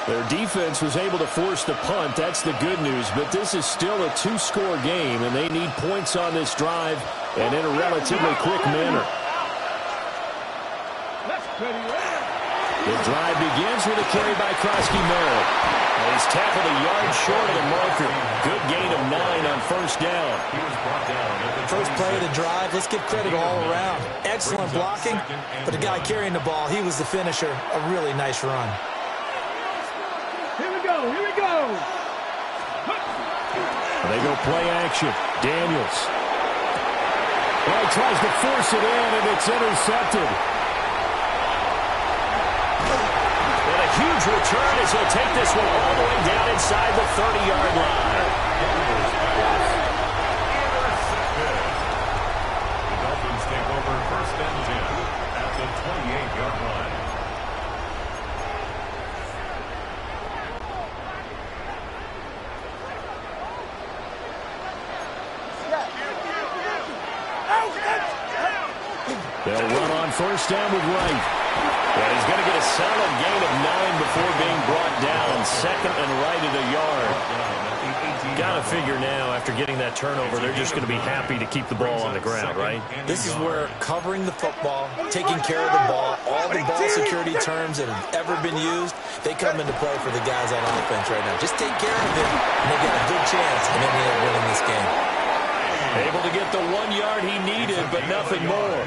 Their defense was able to force the punt. That's the good news. But this is still a two-score game, and they need points on this drive and in a relatively quick manner. The drive begins with a carry by Krosky Merritt. He's tackled a yard short of the marker. Good gain of 9 on first down. He was brought down at the First play of the drive, let's give credit all around. Excellent blocking, but the guy carrying the ball, he was the finisher. A really nice run. Here we go. Here we go. They go play action. Daniels. Well, he tries to force it in, and it's intercepted. And a huge return as he'll take this one all the way down inside the 30-yard line. intercepted. The Dolphins take over first and 10 at the 28-yard line. They'll run on first down with Wright. And he's going to get a solid gain of 9 before being brought down. Second and right at a yard. Got to figure now, after getting that turnover, they're just going to be happy to keep the ball on the ground, right? This is where covering the football, taking care of the ball, all the ball security terms that have ever been used, they come into play for the guys on offense right now. Just take care of it, and they got a good chance in the end of winning this game. Able to get the 1 yard he needed, but nothing more.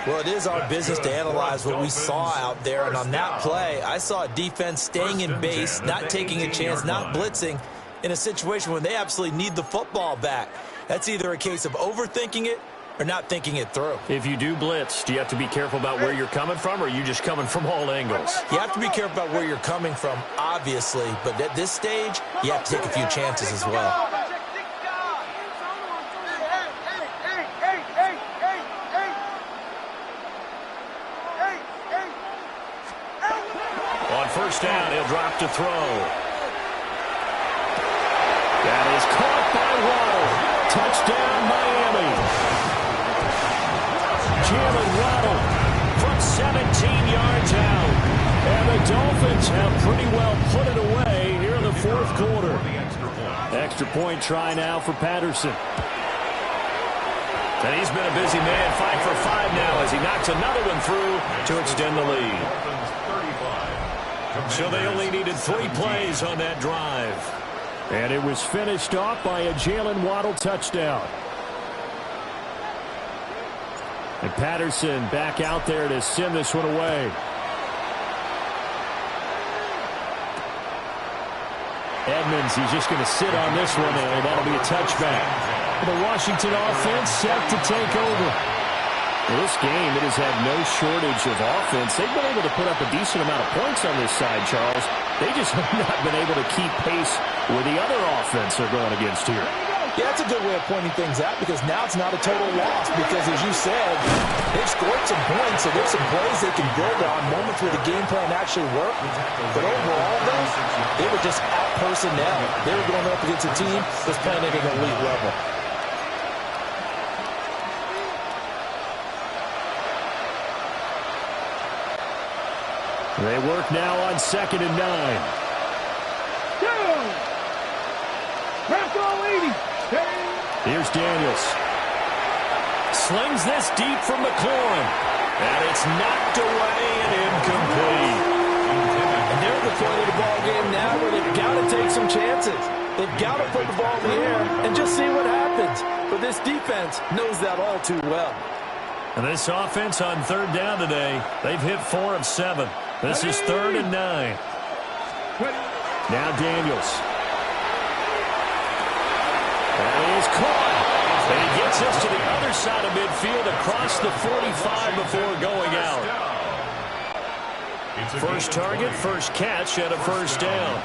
Well, it is our business to analyze what we saw out there, and on that play, I saw a defense staying in base, not taking a chance, not blitzing, in a situation where they absolutely need the football back. That's either a case of overthinking it or not thinking it through. If you do blitz, do you have to be careful about where you're coming from, or are you just coming from all angles? You have to be careful about where you're coming from, obviously, but at this stage, you have to take a few chances as well. On first down, he'll drop to throw. That is caught by Waddle. Touchdown, Miami. Jalen Waddle from 17 yards out. And the Dolphins have pretty well put it away here in the fourth quarter. Extra point try now for Patterson. And he's been a busy man, 5 for 5 now as he knocks another one through to extend the lead. So they only needed 3 plays on that drive. And it was finished off by a Jalen Waddle touchdown. And Patterson back out there to send this one away. Edmonds, he's just going to sit on this one, and that'll be a touchback. The Washington offense set to take over. In this game, it has had no shortage of offense. They've been able to put up a decent amount of points on this side, Charles. They just have not been able to keep pace with the other offense they're going against here. Yeah, that's a good way of pointing things out because now it's not a total loss because, as you said, they've scored some points, so there's some plays they can build on, moments where the game plan actually worked. But overall, though, they were just out-personnel. They were going up against a team that's playing at an elite level. They work now on 2nd and 9. Here's Daniels. Slings this deep from McLaurin. And it's knocked away and incomplete. And they're at the point of the ball game now where they've got to take some chances. They've got to put the ball in the air and just see what happens. But this defense knows that all too well. And this offense on third down today, they've hit 4 of 7. This is 3rd and 9. Now Daniels. That is caught. And he gets this to the other side of midfield across the 45 before going out. First target, first catch, and a first down.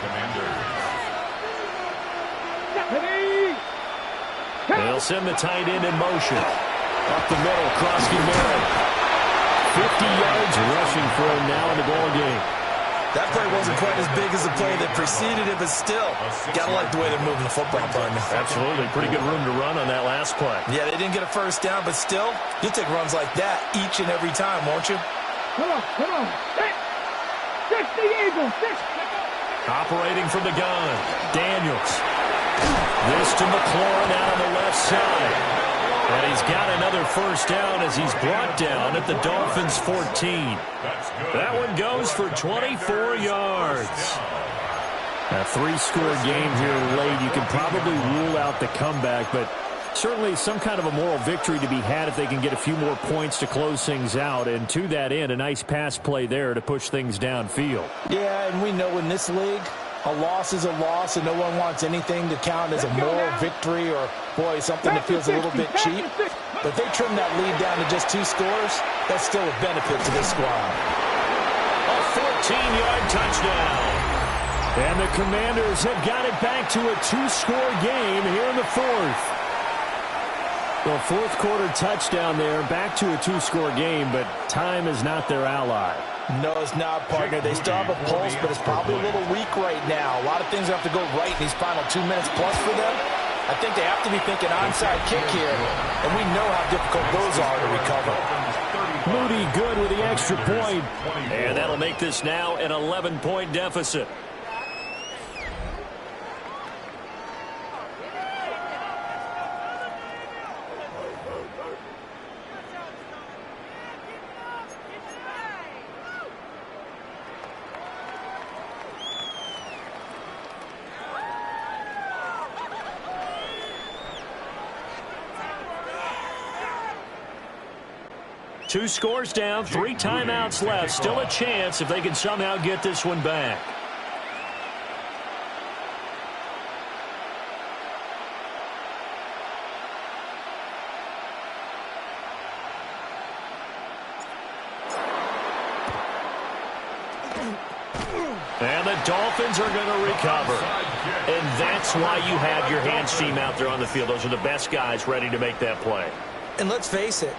They'll send the tight end in motion. Up the middle, Krosky-Merritt. 50 yards rushing for him now in the ball game. That play wasn't quite as big as the play that preceded it, but still, gotta like the way they're moving the football, partner. Absolutely. Pretty good room to run on that last play. Yeah, they didn't get a first down, but still, you'll take runs like that each and every time, won't you? Come on. Fix the Eagles. Operating from the gun, Daniels. This to McLaurin out on the left side. And he's got another first down as he's brought down at the Dolphins' 14. That one goes for 24 yards. A 3-score game here late. You can probably rule out the comeback, but certainly some kind of a moral victory to be had if they can get a few more points to close things out. And to that end, a nice pass play there to push things downfield. Yeah, and we know in this league, a loss is a loss, and no one wants anything to count as a moral victory or, boy, something that feels a little bit cheap. But they trim that lead down to just 2 scores. That's still a benefit to this squad. A 14-yard touchdown. And the Commanders have got it back to a 2-score game here in the 4th. Well, 4th quarter touchdown there, back to a 2-score game, but time is not their ally. No, it's not, partner. They still have a pulse, but it's probably a little weak right now. A lot of things have to go right in these final 2 minutes plus for them. I think they have to be thinking onside kick here, and we know how difficult those are to recover. Moody good with the extra point. And that'll make this now an 11-point deficit. Two scores down, 3 timeouts left. Still a chance if they can somehow get this one back. And the Dolphins are going to recover. And that's why you have your hands team out there on the field. Those are the best guys ready to make that play. And let's face it,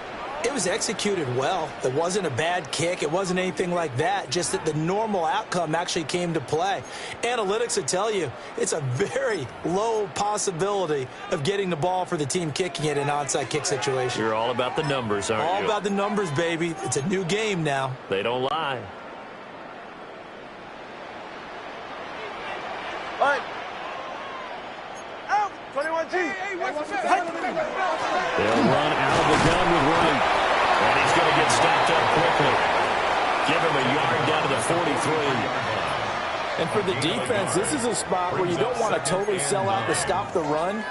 it was executed well. It wasn't a bad kick. It wasn't anything like that. Just that the normal outcome actually came to play. Analytics would tell you it's a very low possibility of getting the ball for the team kicking it in an onside kick situation. You're all about the numbers, aren't you? All about the numbers, baby. It's a new game now. They don't lie. All right. Out. 21G. They'll run out of the gun with Wright. And he's going to get stopped up quickly. Give him a yard down to the 43. And for the defense, this is a spot where you don't want to totally sell out to stop the run,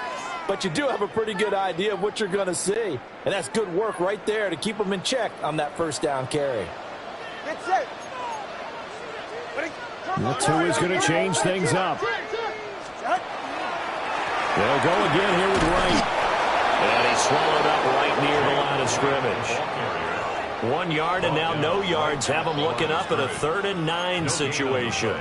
but you do have a pretty good idea of what you're going to see. And that's good work right there to keep them in check on that first down carry. Get set. That two is going to change things up. They'll go again here with Wright. And he's swallowed up right near the line of scrimmage. 1 yard and now no yards. Have him looking up at a 3rd and 9 situation.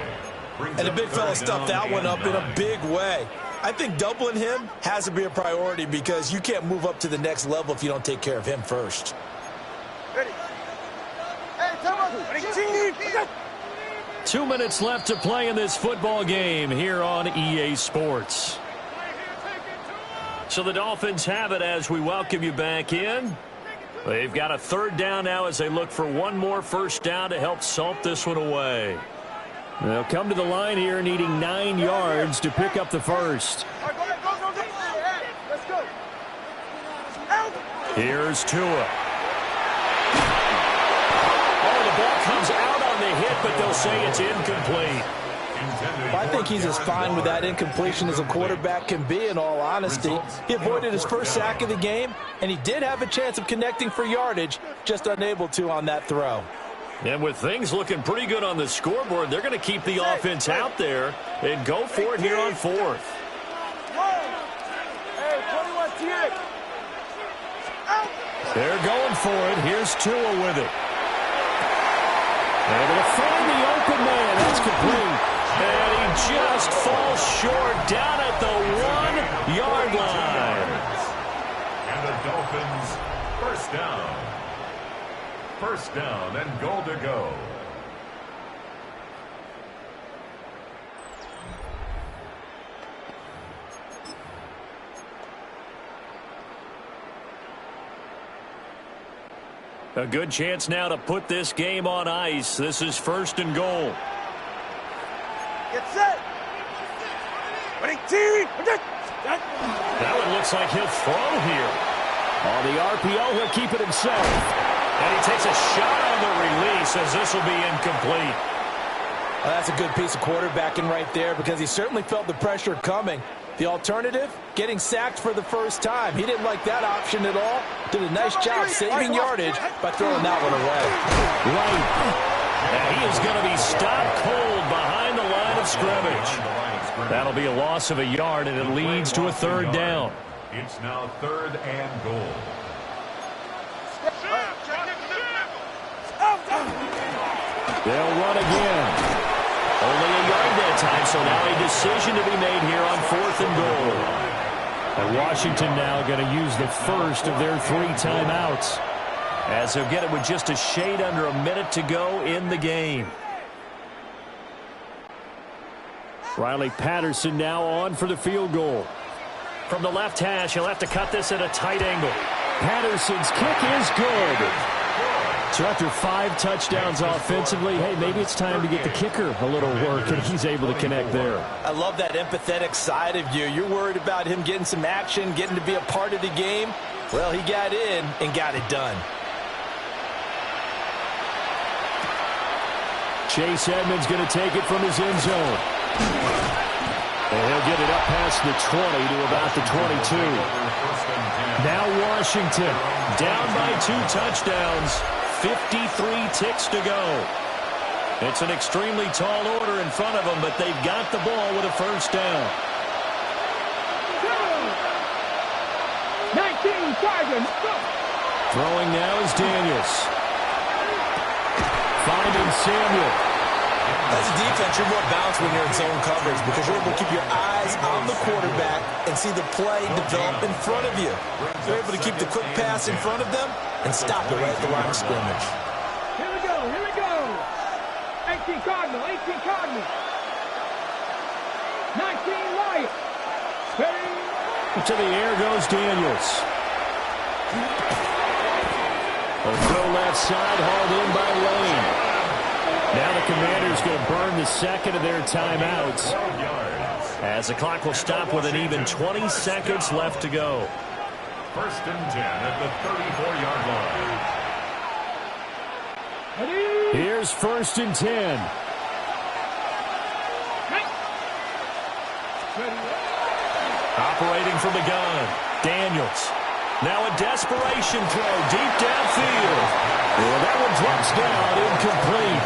And the big fella stuffed that one up in a big way. I think doubling him has to be a priority because you can't move up to the next level if you don't take care of him first. Ready. Hey, come on. 2 minutes left to play in this football game here on EA Sports. So the Dolphins have it as we welcome you back in. They've got a 3rd down now as they look for one more first down to help salt this one away. They'll come to the line here needing 9 yards to pick up the first. All right, go. Here's Tua. Oh, the ball comes out on the hit, but they'll say it's incomplete. I think he's as fine with that incompletion as a quarterback can be, in all honesty. He avoided his first sack of the game, and he did have a chance of connecting for yardage, just unable to on that throw. And with things looking pretty good on the scoreboard, they're going to keep the offense out there and go for it here on fourth. They're going for it. Here's Tua with it. Able to find the open man. That's complete. And he just falls short down at the 1-yard line. And the Dolphins, first down. First down and goal to go. A good chance now to put this game on ice. This is first and goal. Get set. Winning team. That one looks like he'll throw here. On the RPO, he'll keep it himself. And he takes a shot on the release as this will be incomplete. Well, that's a good piece of quarterbacking right there because he certainly felt the pressure coming. The alternative, getting sacked for the first time. He didn't like that option at all. Did a nice job saving yardage by throwing that one away. Right. And he is going to be stopped cold behind the line of scrimmage. That'll be a loss of a yard, and it leads to a third down. It's now third and goal. They'll run again. Only a yard that time, so now a decision to be made here on fourth and goal. And Washington now going to use the first of their 3 timeouts. As they'll get it with just a shade under a minute to go in the game. Riley Patterson now on for the field goal. From the left hash, he'll have to cut this at a tight angle. Patterson's kick is good. So after 5 touchdowns offensively, hey, maybe it's time to get the kicker a little work, and he's able to connect there. I love that empathetic side of you. You're worried about him getting some action, getting to be a part of the game. Well, he got in and got it done. Chase Edmonds going to take it from his end zone. And he'll get it up past the 20 to about the 22. Now Washington down by 2 touchdowns. 53 ticks to go. It's an extremely tall order in front of them, but they've got the ball with a first down. 19 Tigers. Throwing now is Daniels. Finding Samuel. As a defense, you're more balanced when you're in zone coverage because you're able to keep your eyes on the quarterback and see the play develop in front of you. You're able to keep the quick pass in front of them and stop it right at the line of scrimmage. Here we go. 18 Cardinal. 19 Lions. To the air goes Daniels. A throw left side, hauled in by Lane. Now the Commanders going to burn the second of their timeouts. As the clock will stop with an even 20 seconds left to go. First and 10 at the 34-yard line. Here's first and 10. Operating from the gun, Daniels. Now a desperation throw deep downfield. Well, that one drops down, incomplete.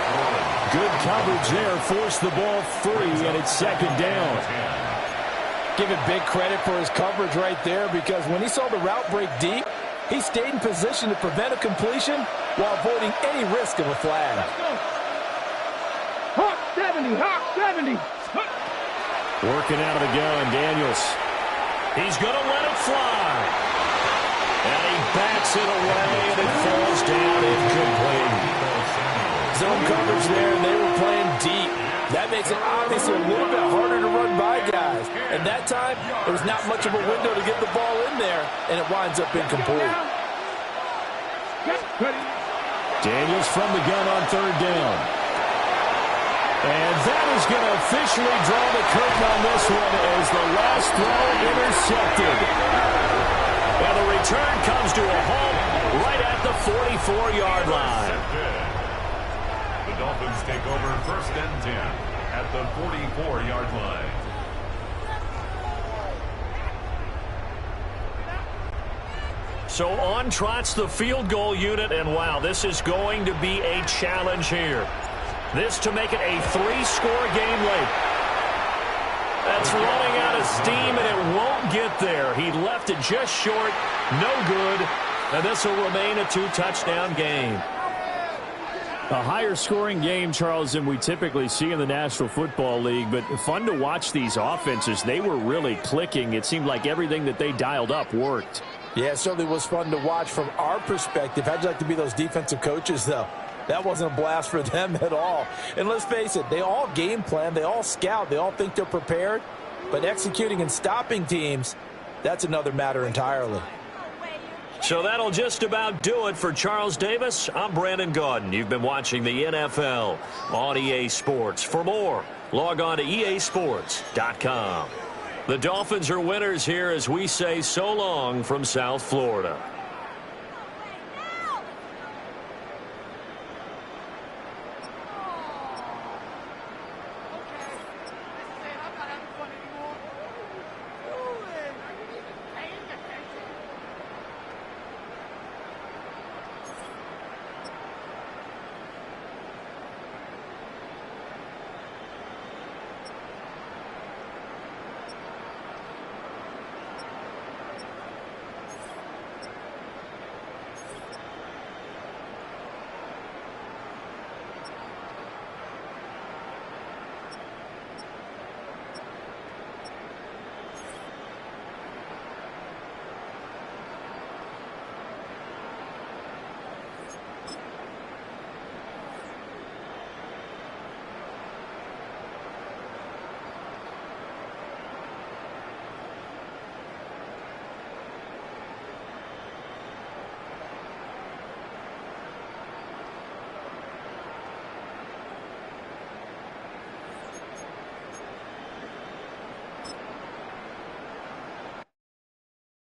Good coverage there, forced the ball free, and it's second down. Give it big credit for his coverage right there because when he saw the route break deep, he stayed in position to prevent a completion while avoiding any risk of a flag. Hawk 70. Working out of the gun, Daniels. He's going to let it fly. And he backs it away, and it falls down incomplete. Zone coverage there, and they were playing deep. That makes it obviously a little bit harder to run by guys. And that time, there was not much of a window to get the ball in there, and it winds up incomplete. Daniels from the gun on third down. And that is going to officially draw the curtain on this one as the last throw intercepted. And the return comes to a halt right at the 44-yard line. The Dolphins take over 1st and 10 at the 44-yard line. So on trots the field goal unit, and wow, this is going to be a challenge here. This to make it a 3-score game late. That's running out of steam, and it won't get there. He left it just short, no good, and this will remain a 2-touchdown game. A higher scoring game, Charles, than we typically see in the National Football League, but fun to watch these offenses. They were really clicking. It seemed like everything that they dialed up worked. Yeah, it certainly was fun to watch from our perspective. How'd you like to be those defensive coaches, though? That wasn't a blast for them at all. And let's face it, they all game plan, they all scout, they all think they're prepared. But executing and stopping teams, that's another matter entirely. So that'll just about do it for Charles Davis. I'm Brandon Gaudin. You've been watching the NFL on EA Sports. For more, log on to easports.com. The Dolphins are winners here as we say so long from South Florida.